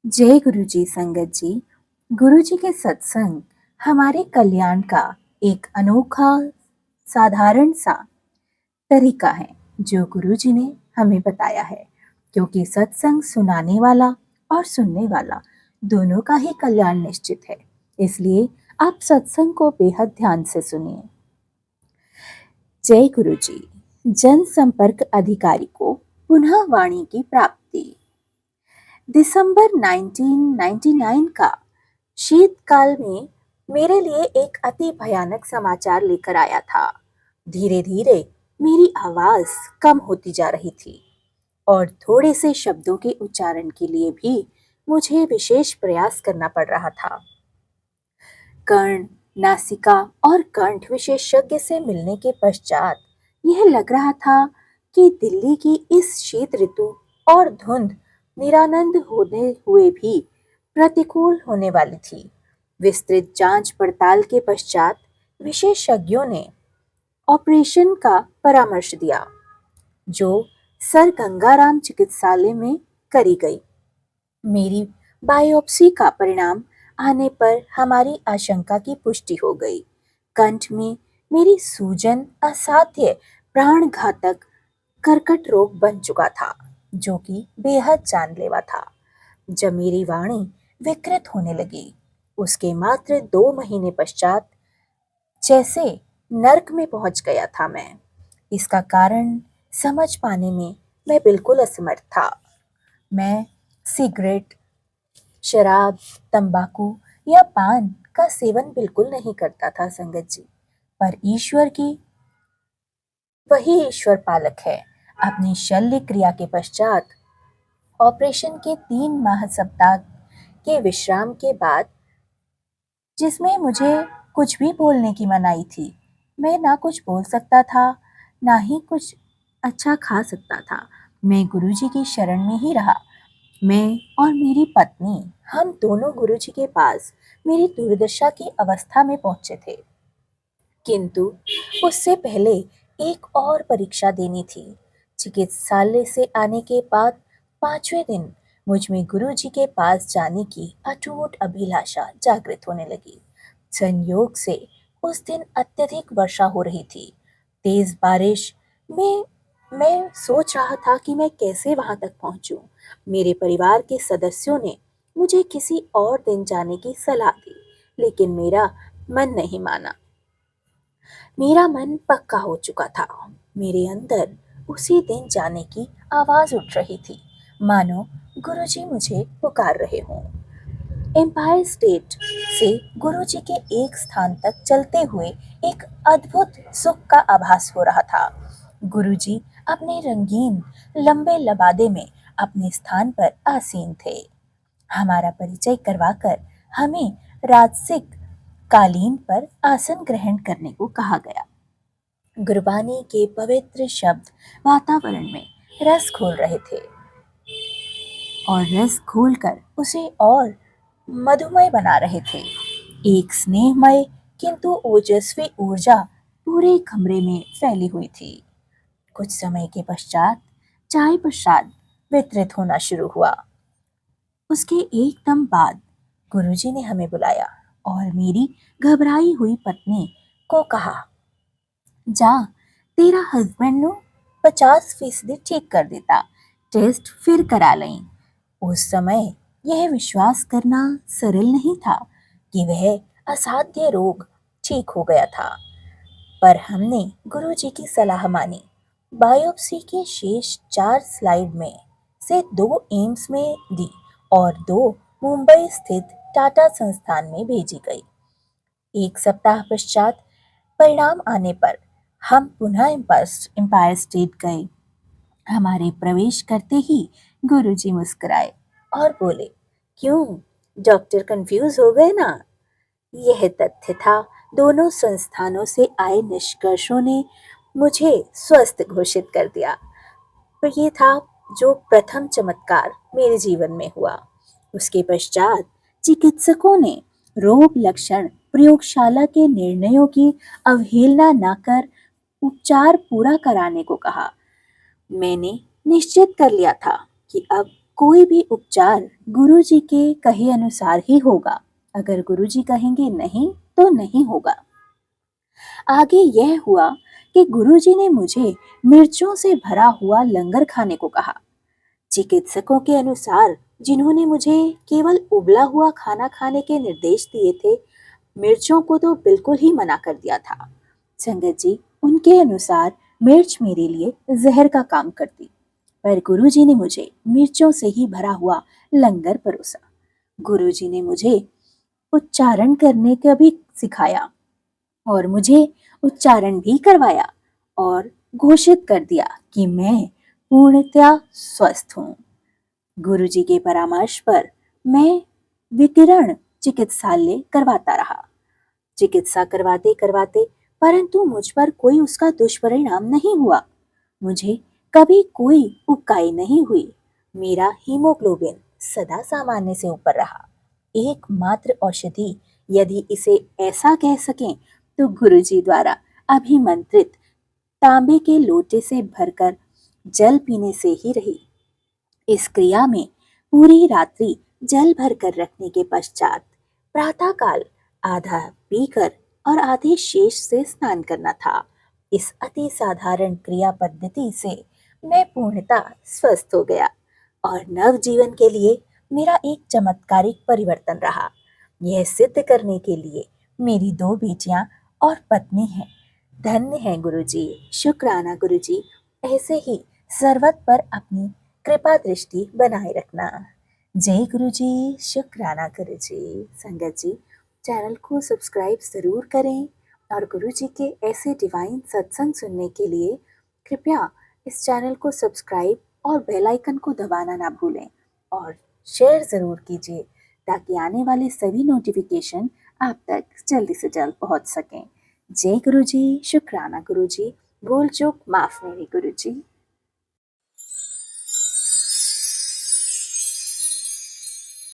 जय गुरु जी संगत जी। गुरु जी के सत्संग हमारे कल्याण का एक अनोखा साधारण सा तरीका है जो गुरु जी ने हमें बताया है, क्योंकि सत्संग सुनाने वाला और सुनने वाला दोनों का ही कल्याण निश्चित है। इसलिए आप सत्संग को बेहद ध्यान से सुनिए। जय गुरु जी। जनसंपर्क अधिकारी को पुनः वाणी की प्राप्ति। दिसंबर 1999 का शीतकाल में मेरे लिए एक अति भयानक समाचार लेकर आया था। धीरे धीरे मेरी आवाज कम होती जा रही थी और थोड़े से शब्दों के उच्चारण के लिए भी मुझे विशेष प्रयास करना पड़ रहा था। कर्ण, नासिका और कंठ विशेषज्ञ से मिलने के पश्चात यह लग रहा था कि दिल्ली की इस शीत ऋतु और धुंध निरानंद होने हुए भी प्रतिकूल होने वाली थी। विस्तृत जांच पड़ताल के पश्चात विशेषज्ञों ने ऑपरेशन का परामर्श दिया, जो सर गंगाराम चिकित्सालय में करी गई। मेरी बायोप्सी का परिणाम आने पर हमारी आशंका की पुष्टि हो गई। कंठ में मेरी सूजन असाध्य प्राणघातक कर्कट रोग बन चुका था, जो कि बेहद जानलेवा था। जब मेरी वाणी विकृत होने लगी, उसके मात्र 2 महीने पश्चात जैसे नर्क में पहुंच गया था मैं। इसका कारण समझ पाने में मैं बिल्कुल असमर्थ था। मैं सिगरेट, शराब, तंबाकू या पान का सेवन बिल्कुल नहीं करता था संगत जी, पर वही ईश्वर पालक है। अपनी शल्य क्रिया के पश्चात ऑपरेशन के 3 माह सप्ताह के विश्राम के बाद, जिसमें मुझे कुछ भी बोलने की मनाही थी, मैं ना कुछ बोल सकता था, ना ही कुछ अच्छा खा सकता था। मैं गुरुजी की शरण में ही रहा। मैं और मेरी पत्नी, हम दोनों गुरुजी के पास मेरी दुर्दशा की अवस्था में पहुंचे थे, किंतु उससे पहले एक और परीक्षा देनी थी। चिकित्सालय से आने के बाद 5वें दिन मुझ में गुरुजी के पास जाने की अटूट अभिलाषा जागृत होने लगी। संयोग से उस दिन अत्यधिक वर्षा हो रही थी। तेज बारिश में मैं सोच रहा था कि मैं कैसे वहां तक पहुंचूं। मेरे परिवार के सदस्यों ने मुझे किसी और दिन जाने की सलाह दी, लेकिन मेरा मन नहीं माना। मेरा मन पक्का हो चुका था। मेरे अंदर उसी दिन जाने की आवाज उठ रही थी, मानो गुरुजी मुझे पुकार रहे हों। एम्पायर स्टेट से गुरुजी के एक स्थान तक चलते हुए एक अद्भुत सुख का आभास हो रहा था। गुरुजी अपने रंगीन लंबे लबादे में अपने स्थान पर आसीन थे। हमारा परिचय करवाकर हमें राजसिक कालीन पर आसन ग्रहण करने को कहा गया। गुरबानी के पवित्र शब्द वातावरण में रस घोल रहे थे और रस घोलकर उसे और मधुमय बना रहे थे। एक स्नेहमय किंतु ओजस्वी ऊर्जा पूरे कमरे में फैली हुई थी। कुछ समय के पश्चात चाय प्रसाद वितरित होना शुरू हुआ। उसके एकदम बाद गुरुजी ने हमें बुलाया और मेरी घबराई हुई पत्नी को कहा, जा, तेरा हस्बैंड नो 50% ठीक कर देता, टेस्ट फिर करा लें। उस समय यह विश्वास करना सरल नहीं था कि वह असाध्य रोग ठीक हो गया था, पर हमने गुरुजी की सलाह मानी। बायोप्सी के शेष 4 स्लाइड में से 2 एम्स में दी और 2 मुंबई स्थित टाटा संस्थान में भेजी गई। एक सप्ताह पश्चात परिणाम आने पर हम पुनः एम्पायर स्टेट गए। हमारे प्रवेश करते ही गुरुजी मुस्कुराए और बोले, क्यों डॉक्टर कंफ्यूज हो गए ना? यह तथ्य था, दोनों संस्थानों से आए निष्कर्षों ने मुझे स्वस्थ घोषित कर दिया। पर यह था जो प्रथम चमत्कार मेरे जीवन में हुआ। उसके पश्चात चिकित्सकों ने रोग लक्षण प्रयोगशाला के निर्णयों की अवहेलना न कर उपचार पूरा कराने को कहा। मैंने निश्चित कर लिया था कि अब कोई भी उपचार गुरुजी के कहे अनुसार ही होगा। अगर गुरुजी कहेंगे नहीं तो नहीं होगा। आगे यह हुआ कि गुरुजी ने मुझे मिर्चों से भरा हुआ लंगर खाने को कहा। चिकित्सकों के अनुसार, जिन्होंने मुझे केवल उबला हुआ खाना खाने के निर्देश दिए थे, मिर्चों को तो बिल्कुल ही मना कर दिया था। संगत जी, उनके अनुसार मिर्च मेरे लिए जहर का काम करती, पर गुरुजी ने मुझे मिर्चों से ही भरा हुआ लंगर परोसा। गुरुजी ने मुझे उच्चारण करने का भी सिखाया और मुझे उच्चारण भी करवाया और घोषित कर दिया कि मैं पूर्णतया स्वस्थ हूँ। गुरुजी के परामर्श पर मैं विकिरण चिकित्सालय करवाता रहा। चिकित्सा करवाते करवाते परंतु मुझ पर कोई उसका दुष्परिणाम नहीं हुआ। मुझे कभी कोई उबकाई नहीं हुई। मेरा हीमोग्लोबिन सदा सामान्य से ऊपर रहा। एकमात्र औषधि, यदि इसे ऐसा कह सकें, तो गुरुजी द्वारा अभिमंत्रित तांबे के लोटे से भरकर जल पीने से ही रही। इस क्रिया में पूरी रात्रि जल भरकर रखने के पश्चात प्रातःकाल आधा पीकर और आधे शेष से स्नान करना था। इस अति साधारण क्रिया पद्धति से मैं पूर्णतः स्वस्थ हो गया और नव जीवन के लिए मेरा एक चमत्कारिक परिवर्तन रहा। यह सिद्ध करने के लिए मेरी 2 बेटियां और पत्नी हैं। धन्य है गुरुजी, शुक्राना गुरुजी। ऐसे ही सर्वत पर अपनी कृपा दृष्टि बनाए रखना। जय गुरुजी, शुक्राना गुरुजी। संगत जी, चैनल को सब्सक्राइब जरूर करें और गुरुजी के ऐसे डिवाइन सत्संग सुनने के लिए कृपया इस चैनल को सब्सक्राइब और बेल आइकन को दबाना ना भूलें और शेयर ज़रूर कीजिए ताकि आने वाले सभी नोटिफिकेशन आप तक जल्दी से जल्द पहुंच सकें। जय गुरुजी, शुक्राना गुरुजी। भूल चूक माफ मेरी गुरुजी।